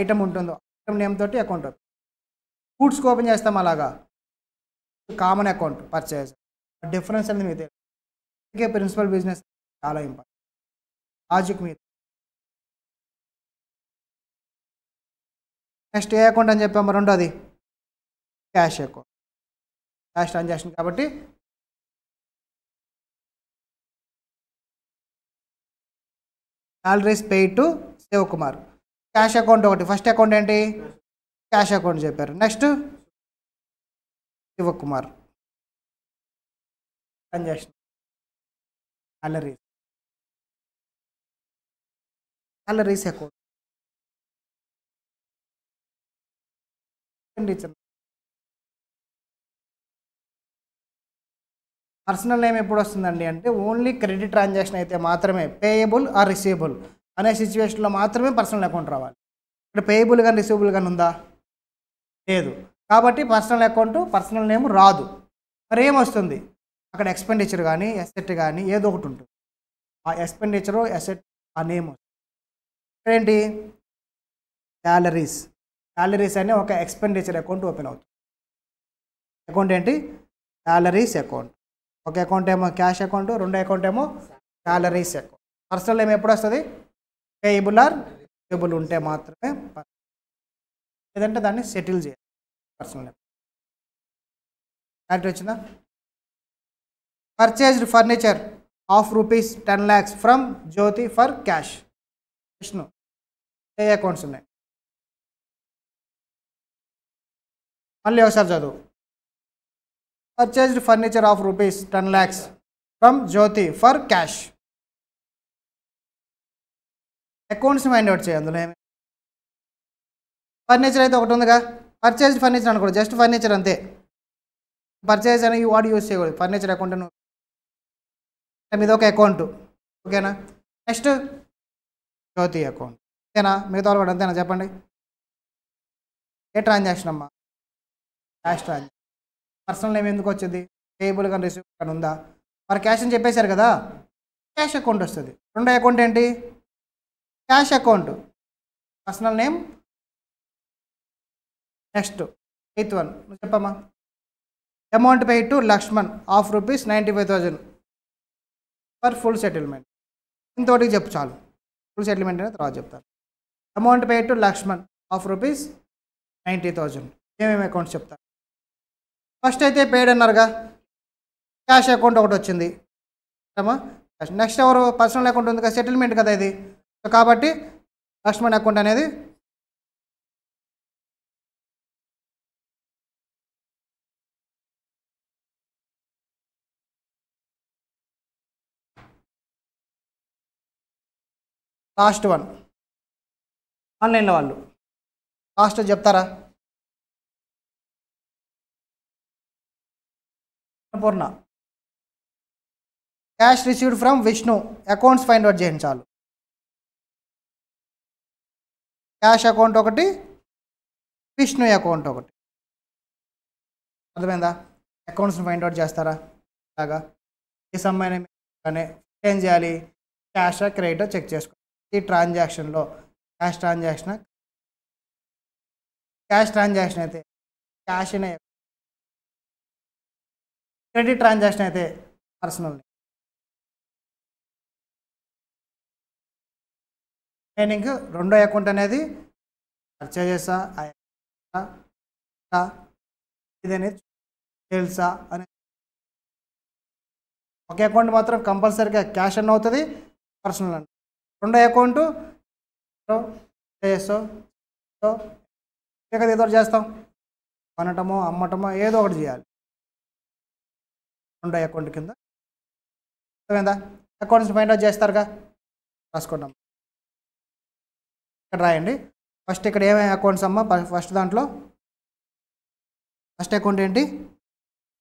ఐటమ్ ఉంటుందో ఐటమ్ నేమ్ తోటి అకౌంట్ ఓపెన్. గూడ్స్కి ఓపెన్ చేస్తాం అలాగా, కామన్ అకౌంట్ పర్చేజ్. డిఫరెన్స్ అనేది మీకు తెలియదు. అందుకే ప్రిన్సిపల్ బిజినెస్ చాలా ఇంపార్టెంట్. లాజిక్ మీద. నెక్స్ట్ ఏ అకౌంట్ అని చెప్పాము, రెండోది క్యాష్ అకౌంట్. క్యాష్ ట్రాన్సాక్షన్ కాబట్టి salaries paid to Shivakumar. Cash account ఒకటి. ఫస్ట్ అకౌంట్ ఏంటి, క్యాష్ అకౌంట్ చెప్పారు. Next Shivakumar transaction. Salaries account. Personal name ఎప్పుడు వస్తుందండి అంటే ఓన్లీ క్రెడిట్ ట్రాన్సాక్షన్ అయితే మాత్రమే, పేయబుల్ ఆర్ రిసీవబుల్ అనే సిచ్యువేషన్లో మాత్రమే పర్సనల్ అకౌంట్ రావాలి. ఇక్కడ పేయబుల్ కానీ రిసీవబుల్ కానీ ఉందా, లేదు. కాబట్టి పర్సనల్ అకౌంట్ పర్సనల్ నేమ్ రాదు. మరి ఏమొస్తుంది, అక్కడ ఎక్స్పెండిచర్ కానీ ఎసెట్ కానీ ఏదో ఒకటి ఉంటుంది. ఆ ఎక్స్పెండిచరు ఎసెట్ ఆ నేమ్ వస్తుంది. ఏంటి, శాలరీస్ అనే ఒక ఎక్స్పెండిచర్ అకౌంట్ ఓపెన్ అవుతుంది. అకౌంట్ ఏంటి, శాలరీస్ అకౌంట్. ఒక అకౌంట్ ఏమో క్యాష్ అకౌంట్, రెండో అకౌంట్ ఏమో శాలరీస్ అకౌంట్. పర్సనల్ నేమ్ ఎప్పుడు వస్తుంది, పేయబుల్ ఆర్ రిసీవబుల్ ఉంటే మాత్రమే, లేదంటే దాన్ని సెటిల్ చేయాలి. పర్సనల్ నేమ్ క్లారిటీ వచ్చిందా. Purchased furniture of ₹10 lakhs from Jyothi for cash. Vishnu. ఏ అకౌంట్స్ ఉన్నాయి, మళ్ళీ ఒకసారి చదువు. Purchased furniture of ₹10 lakhs from Jyothi for cash. Accounts mind out చేయి. అందులో ఏమి ఫర్నిచర్ అయితే ఒకటి ఉందిగా, పర్చేజ్డ్ ఫర్నిచర్ అనుకోండి, జస్ట్ ఫర్నిచర్ అంతే. పర్చేజ్ అని వాడు యూజ్ చేయకూడదు. ఫర్నిచర్ అకౌంట్ మీద ఒక అకౌంట్, ఓకేనా. నెక్స్ట్ జ్యోతి అకౌంట్, ఓకేనా. మిగతా వాళ్ళు కూడా అంతేనా చెప్పండి. ఏ ట్రాన్సాక్షన్ అమ్మా, క్యాష్ ట్రాన్సాక్షన్. పర్సనల్ నేమ్ ఎందుకు వచ్చింది, పేయబుల్ కానీ రిసీవబుల్ కానీ ఉందా? మరి క్యాష్ అని చెప్పేశారు కదా, క్యాష్ అకౌంట్ వస్తుంది. రెండో అకౌంట్ ఏంటి? Cash account, personal name. Next 8th one నువ్వు చెప్పమ్మా. Amount pay to Laxman of ₹95,000 for full settlement. ఇంతవరకు చెప్పు చాలు. ఫుల్ సెటిల్మెంట్ అనేది తర్వాత చెప్తాను. Amount pay to Laxman of ₹90,000. ఏమేమి అకౌంట్స్ చెప్తాను. ఫస్ట్ అయితే పేడ్ అన్నారుగా, క్యాష్ అకౌంట్ ఒకటి వచ్చింది. నెక్స్ట్ ఎవరు? పర్సనల్ అకౌంట్ ఉంది కదా, సెటిల్మెంట్ కదా ఇది. సో కాబట్టి లక్ష్మణ్ అకౌంట్ అనేది లాస్ట్ వన్. ఆన్లైన్లో వాళ్ళు లాస్ట్ చెప్తారా? Purna. Cash received from Vishnu, accounts find out చేయండి చాలు. క్యాష్ అకౌంట్ ఒకటి, విష్ణు అకౌంట్ ఒకటి. అర్థమైందా? అకౌంట్స్ని ఫైండ్ అవుట్ చేస్తారా? అలాగా ఈ సమయం ఏం చేయాలి? క్యాష్ క్రెడిట్ చెక్ చేసుకోవాలి. ఈ ట్రాన్సాక్షన్లో క్యాష్ ట్రాన్సాక్షన్ అయితే క్యాష్ అనే, క్రెడిట్ ట్రాన్సాక్షన్ అయితే పర్సనల్. మీనింగ్ రెండో అకౌంట్ అనేది పర్చేజెసా ఇదనేది సేల్సా అనే. ఒక అకౌంట్ మాత్రం కంపల్సరీగా క్యాష్ అన్న అవుతుంది, పర్సనల్ అన్న. రెండో అకౌంటు చేసో ఏదో ఒకటి చేస్తాం, కొనటమో అమ్మటమో ఏదో ఒకటి చేయాలి రెండో అకౌంట్ కింద. అర్థమైందా? అకౌంట్స్ ఫైండ్ అవుట్ చేస్తారుగా, రాసుకుంటాం. ఇక్కడ రాయండి. ఫస్ట్ ఇక్కడ ఏమేమి అకౌంట్స్ అమ్మ? ఫస్ట్ దాంట్లో ఫస్ట్ అకౌంట్ ఏంటి?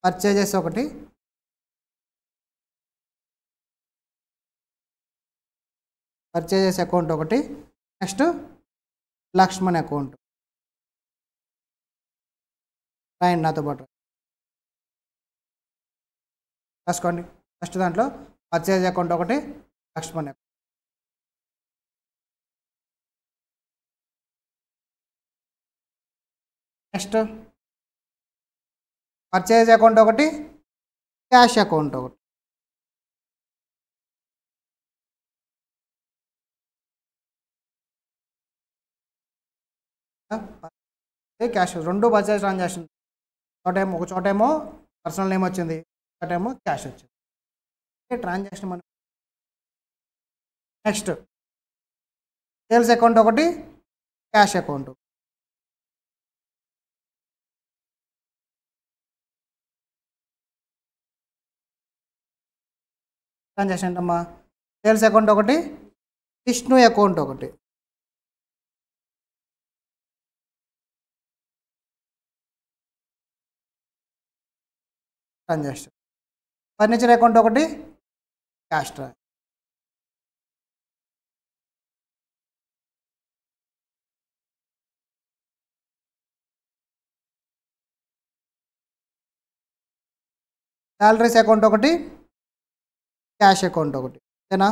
పర్చేజెస్ ఒకటి, పర్చేజెస్ అకౌంట్ ఒకటి. Next Lakshman account. రాయండి నాతో పాటు రాసుకోండి. ఫస్ట్ దాంట్లో పర్చేజ్ అకౌంట్ ఒకటి, Lakshman account. Next purchase account ఒకటి, క్యాష్ అకౌంట్ ఒకటి. క్యాష్ రెండు పర్చేజ్ ట్రాన్సాక్షన్. ఒక చోటేమో పర్సనల్ నేమ్ వచ్చింది, ఒకటేమో క్యాష్ వచ్చింది. ట్రాన్సాక్షన్ మనం. నెక్స్ట్ సేల్స్ అకౌంట్ ఒకటి, క్యాష్ అకౌంట్. ట్రాన్సాక్షన్ ఏంటమ్మా? సేల్స్ అకౌంట్ ఒకటి, విష్ణు అకౌంట్ ఒకటి. ట్రాన్సాక్షన్. ఫర్నిచర్ అకౌంట్ ఒకటి, క్యాష్ శాలరీస్ అకౌంట్ ఒకటి, క్యాష్ అకౌంట్ ఒకటి. ఓకేనా?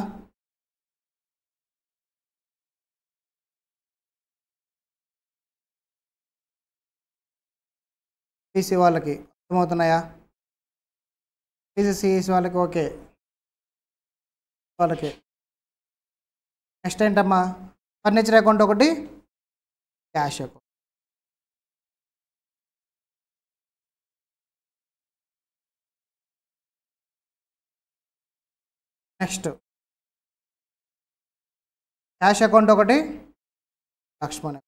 పీసీ వాళ్ళకి అర్థమవుతున్నాయా? పీసీసీఈసీ వాళ్ళకి ఓకే, వాళ్ళకి. నెక్స్ట్ ఏంటమ్మా? ఫర్నిచర్ అకౌంట్ ఒకటి, cash account. Next cash account ఒకటి, లక్ష్మణ్.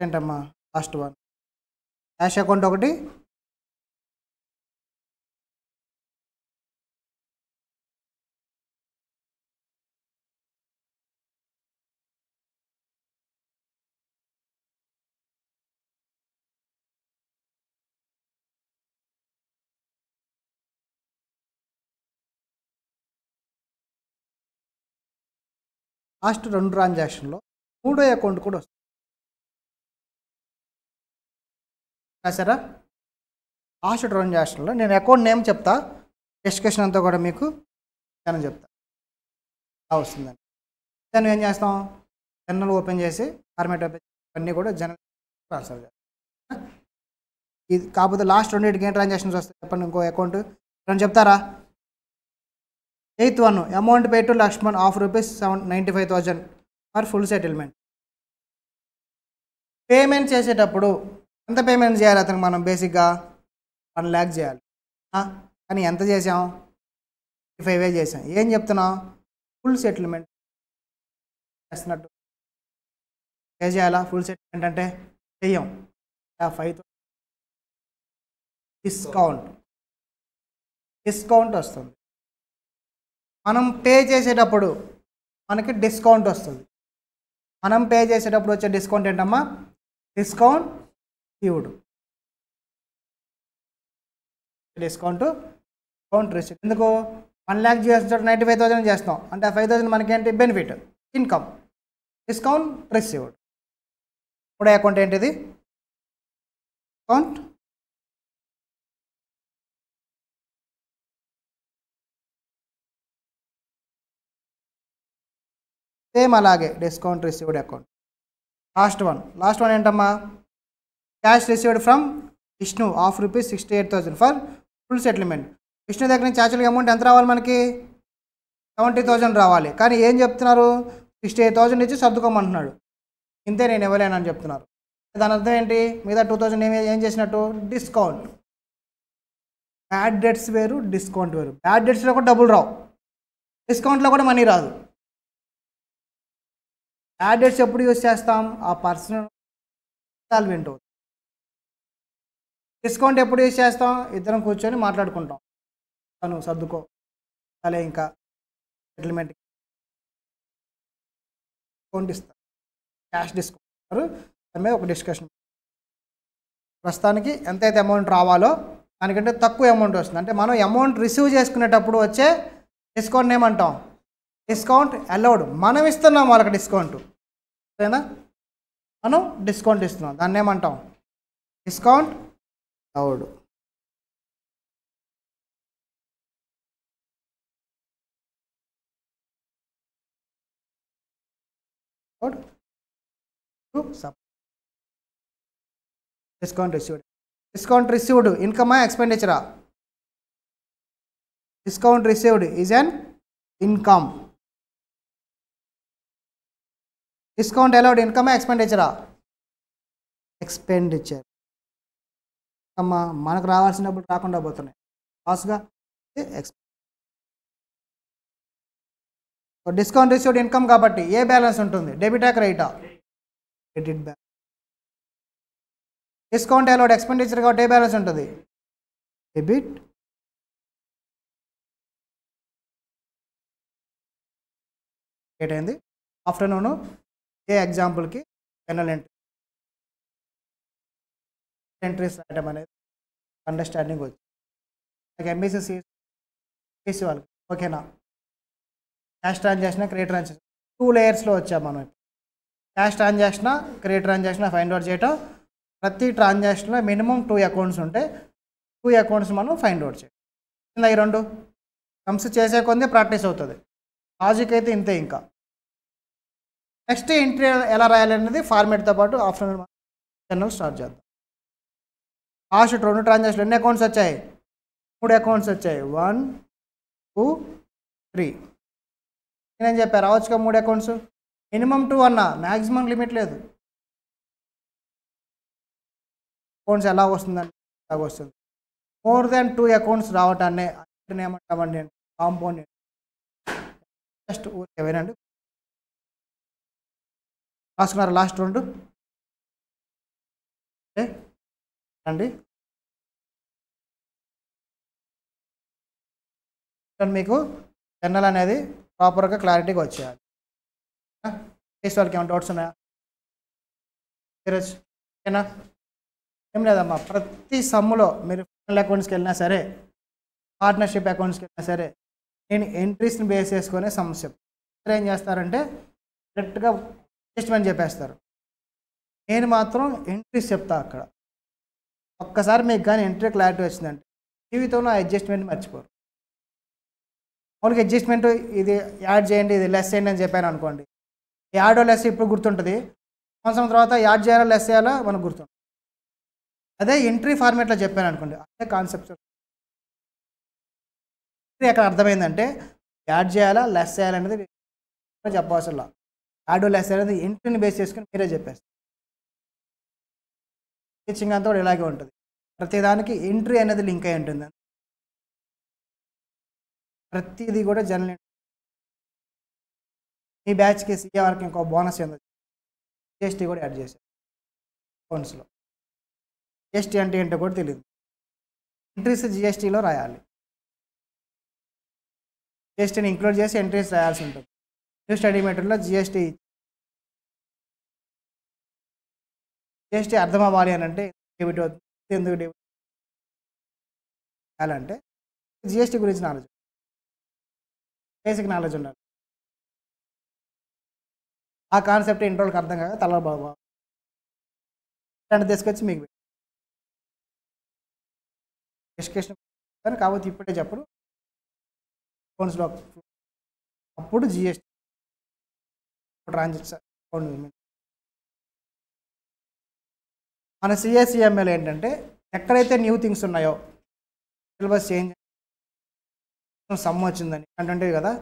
ఏంటమ్మా? Last one. క్యాష్ అకౌంట్ ఒకటి, లాస్ట్ 2 ట్రాన్సాక్షన్లో మూడో అకౌంట్ కూడా వస్తుంది. రాసారా? లాస్ట్ ట్రాన్సాక్షన్లో నేను అకౌంట్ నేమ్ చెప్తా, డిస్కషన్ అంతా కూడా మీకు నేను చెప్తా అలా వస్తుందని. దాన్ని ఏం చేస్తాం, జనరల్ ఓపెన్ చేసి ఫార్మేట్ ఓపెన్ అన్నీ కూడా జనరల్ ట్రాన్స్ఫర్ చేస్తాం. ఇది కాకపోతే లాస్ట్ 2 ఏం ట్రాన్సాక్షన్స్ వస్తాయి చెప్పండి. ఇంకో అకౌంట్ నేను చెప్తారా? 8th one amount pay to Laxman of ₹95,000 for full settlement. Payment చేసేటప్పుడు ఎంత పేమెంట్ చేయాలి అతనికి? మనం బేసిక్గా 1 lakh చేయాలి. కానీ ఎంత చేసాం? 55 చేసాం. ఏం చెప్తున్నాం? ఫుల్ సెటిల్మెంట్ చేస్తున్నట్టు పే చేయాలా? ఫుల్ సెటిల్మెంట్ అంటే చెయ్యం. 5,000 డిస్కౌంట్ వస్తుంది. మనం పే చేసేటప్పుడు మనకి డిస్కౌంట్ వస్తుంది. మనం పే చేసేటప్పుడు వచ్చే డిస్కౌంట్ ఏంటమ్మా? Discount received. ఎందుకు? 1 lakh చేసిన 95,000 చేస్తాం అంటే 5,000 మనకేంటి? Benefit, income. Discount received. ఇప్పుడు అకౌంట్ ఏంటిది? అకౌంట్ సేమ్ అలాగే discount received account. Last one ఏంటమ్మా? Cash received from Vishnu of ₹68,000 for full settlement. Vishnu దగ్గర నుంచి యాక్చువల్గా అమౌంట్ ఎంత రావాలి మనకి? 70,000 రావాలి. కానీ ఏం చెప్తున్నారు? 68,000 ఇచ్చి సర్దుకోమంటున్నాడు. ఇంతే, నేను ఇవ్వలేనని చెప్తున్నారు. దాని అర్థం ఏంటి? మీద 2,000 ఏం చేసినట్టు? డిస్కౌంట్. బ్యాడ్ డెట్స్ వేరు, డిస్కౌంట్ వేరు. బ్యాడ్ డెట్స్లో కూడా డబ్బులు రావు, డిస్కౌంట్లో కూడా మనీ రాదు. బ్యాడ్ డెట్స్ ఎప్పుడు యూజ్ చేస్తాం? ఆ పర్సన్ ఇన్వాల్వ్మెంట్ అవుతుంది. డిస్కౌంట్ ఎప్పుడు యూజ్ చేస్తాం? ఇద్దరం కూర్చొని మాట్లాడుకుంటాం, తను సర్దుకో అలా ఇంకా సెటిల్మెంట్ డిస్కౌంట్ ఇస్తారు, క్యాష్ డిస్కౌంట్. దాని మీద ఒక డిస్కషన్. ప్రస్తుతానికి ఎంతైతే అమౌంట్ రావాలో దానికంటే తక్కువ అమౌంట్ వస్తుంది. అంటే మనం అమౌంట్ రిసీవ్ చేసుకునేటప్పుడు వచ్చే డిస్కౌంట్ ఏమంటాం? Discount allowed. మనం ఇస్తున్నాం వాళ్ళకి డిస్కౌంట్, సరేనా? మనం డిస్కౌంట్ ఇస్తున్నాం, దాన్ని ఏమంటాం? Discount allowed. డిస్కౌంట్ రిసీవ్డ్ ఇన్కమా ఎక్స్పెండిచరా? Discount received is an income. Discount allowed ఇన్కమా ఎక్స్పెండిచరా? ఎక్స్పెండిచర్. అమ్మా మనకు రావాల్సినప్పుడు రాకుండా పోతున్నాయి లాస్గా. డిస్కౌంట్ రిసీవ్డ్ ఇన్కమ్ కాబట్టి ఏ బ్యాలెన్స్ ఉంటుంది? డెబిటా క్రెడిటా? Credit balance. Discount allowed expenditure కాబట్టి ఏ బ్యాలెన్స్ ఉంటుంది? డెబిట్. ఏంటైంది? ఆఫ్టర్నూన్ ఏ ఎగ్జాంపుల్కి జనరల్ ఎంట్రీస్ రాయడం అనేది అండర్స్టాండింగ్ వచ్చి ఎంబీసీ వాళ్ళకి ఓకేనా? Cash transaction, credit transaction 2 layers వచ్చాం మనం. Cash transaction, credit transaction find out చేయటం. ప్రతి ట్రాన్సాక్షన్లో మినిమం 2 అకౌంట్స్ ఉంటాయి. 2 అకౌంట్స్ మనం ఫైండ్ అవుట్ చేయాలి. ఈ 2 సమ్స్ చేసే కొంది ప్రాక్టీస్ అవుతుంది. లాజిక్ అయితే ఇంతే. ఇంకా నెక్స్ట్ ఎంట్రీ ఎలా రాయాలి అనేది ఫార్మేట్తో పాటు ఆఫ్టర్నూన్ జనరల్ స్టార్ట్ చేద్దాం. లాస్ట్ 2 ట్రాన్సాక్షన్లు ఎన్ని అకౌంట్స్ వచ్చాయి? 3 అకౌంట్స్ వచ్చాయి. 1 2 3. నేనేం చెప్పాను? రావచ్చుగా 3 అకౌంట్స్. మినిమం 2 అన్నా, మ్యాక్సిమం లిమిట్ లేదు. అకౌంట్స్ ఎలా వస్తుందంటే అలాగ వస్తుంది. మోర్ దాన్ 2 అకౌంట్స్ రావటాన్ని ఏమంటామండి? కాంపౌండ్. జస్ట్ ఏమైనా రాసుకున్నారు లాస్ట్ 2 అండి. మీకు జనరల్ అనేది ప్రాపర్గా క్లారిటీగా వచ్చేయాలి. వాళ్ళకి ఏమైనా డౌట్స్ ఉన్నాయా? ఓకేనా? ఏం లేదమ్మా, ప్రతి సమ్ములో మీరు ఫైనల్ అకౌంట్స్కి వెళ్ళినా సరే, పార్ట్నర్షిప్ అకౌంట్స్కి వెళ్ళినా సరే, నేను ఎంట్రీస్ని బేస్ చేసుకునే సమస్య ఏం చేస్తారంటే డైరెక్ట్గా అడ్జస్ట్మెంట్ చెప్పేస్తారు. నేను మాత్రం ఎంట్రీస్ చెప్తా అక్కడ. ఒక్కసారి మీకు కానీ ఎంట్రీ క్లారిటీ వచ్చిందంటే జీవితంలో ఆ అడ్జస్ట్మెంట్ మర్చిపోరు. మామూలుగా అడ్జస్ట్మెంట్ ఇది యాడ్ చేయండి, ఇది లెస్ చేయండి అని చెప్పాను అనుకోండి, యాడ్ లెస్ ఇప్పుడు గుర్తుంటుంది, సంవత్సరం తర్వాత యాడ్ చేయాలా లెస్ చేయాలా మనకు గుర్తుంటుంది. అదే ఎంట్రీ ఫార్మేట్లో చెప్పాను అనుకోండి, అదే కాన్సెప్ట్ అక్కడ అర్థమైందంటే యాడ్ చేయాలా లెస్ చేయాలనేది చెప్పవసరం. యాడ్ లెస్ అనేది ఎంట్రీని బేస్ చేసుకుని మీరే చెప్పేస్తారు. టీచింగ్ అంతా కూడా ఇలాగే ఉంటుంది. ప్రతిదానికి ఎంట్రీ అనేది లింక్ అయి ఉంటుంది. ప్రతిదీ కూడా జనరల్ మీ బ్యాచ్కి సీఏ వరకు ఇంకో బోనస్ ఏందో జిఎస్టీ కూడా యాడ్ చేశారు అకౌంట్స్లో. జిఎస్టీ అంటే ఏంటో కూడా తెలియదు. ఎంట్రీస్ జిఎస్టీలో రాయాలి. జిఎస్టీని ఇంక్లూడ్ చేసి ఎంట్రీస్ రాయాల్సి ఉంటుంది. న్యూ స్టడీ మెటీరియల్లో జిఎస్టీ అర్థం అవ్వాలి అని అంటే డెబిట్ అవుతుంది, ఎందుకు డెబిట్ చేయాలంటే జిఎస్టీ గురించి నాలెడ్జ్, బేసిక్ నాలెడ్జ్ ఉండాలి. ఆ కాన్సెప్ట్ ఇంట్రోల్కి అర్థం కాక తల బాబా ఇలాంటి తీసుకొచ్చి మీకు డిస్కషన్ కానీ కాబట్టి ఇప్పుడే చెప్పరు అకౌంట్స్లో అప్పుడు జిఎస్టీ ట్రాన్సాక్షన్ అకౌంట్. మన సిఎస్సిఎంఎల్ ఏంటంటే ఎక్కడైతే న్యూ థింగ్స్ ఉన్నాయో, సిలబస్ చేంజ్ సమ్ వచ్చిందని అంటే కదా,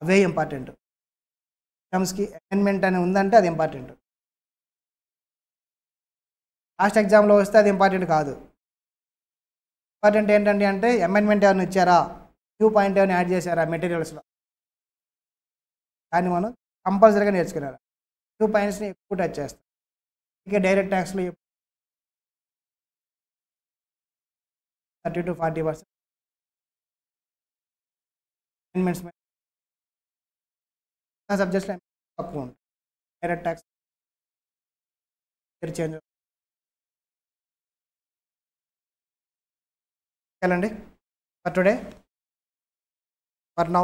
అవే ఇంపార్టెంట్. ఎగ్జామ్స్కి అమెండ్మెంట్ అని ఉందంటే అది ఇంపార్టెంట్. లాస్ట్ ఎగ్జామ్లో వస్తే అది ఇంపార్టెంట్ కాదు. ఇంపార్టెంట్ ఏంటంటే అంటే అమెండ్మెంట్ ఏమైనా ఇచ్చారా, న్యూ పాయింట్ ఏమైనా యాడ్ చేశారా మెటీరియల్స్లో, దాన్ని మనం కంపల్సరీగా నేర్చుకున్నారు. న్యూ పాయింట్స్ని ఎక్కువ టచ్ చేస్తాం. ఇంకా డైరెక్ట్ ట్యాక్స్లో 30 to 40% అమెండ్మెంట్స్ సబ్జెక్ట్స్లో తక్కువ ఉంటుంది. డైరెక్ట్ ట్యాక్స్ చేంజ్ వెళ్ళండి. For today, for now.